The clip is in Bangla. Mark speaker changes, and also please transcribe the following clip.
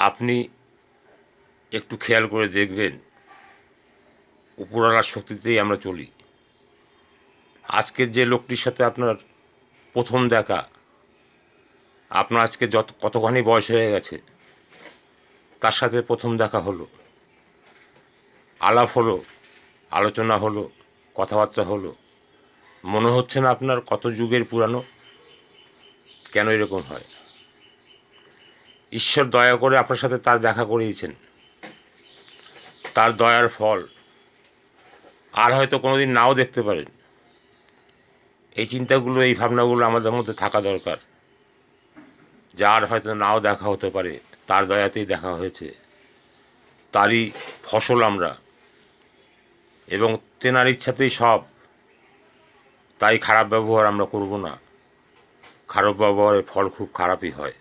Speaker 1: আপনি একটু খেয়াল করে দেখবেন, উপরওয়ালার শক্তিতেই আমরা চলি। আজকের যে লোকটির সাথে আপনার প্রথম দেখা, আপনার আজকে কতখানি বয়স হয়ে গেছে, তার সাথে প্রথম দেখা হলো, আলাপ হলো, আলোচনা হলো, কথাবার্তা হলো, মনে হচ্ছে না আপনার কত যুগের পুরানো? কেন এরকম হয়? ঈশ্বর দয়া করে আপনার সাথে তার দেখা করিয়েছেন, তার দয়ার ফল আর হয়তো কোনোদিন নাও দেখতে পারেন। এই চিন্তাগুলো, এই ভাবনাগুলো আমাদের মধ্যে থাকা দরকার। যার হয়তো নাও দেখা হতে পারে, তার দয়াতেই দেখা হয়েছে, তারই ফসল আমরা, এবং তেনার ইচ্ছাতেই সব। তাই খারাপ ব্যবহার আমরা করব না। খারাপ ব্যবহারের ফল খুব খারাপই হয়।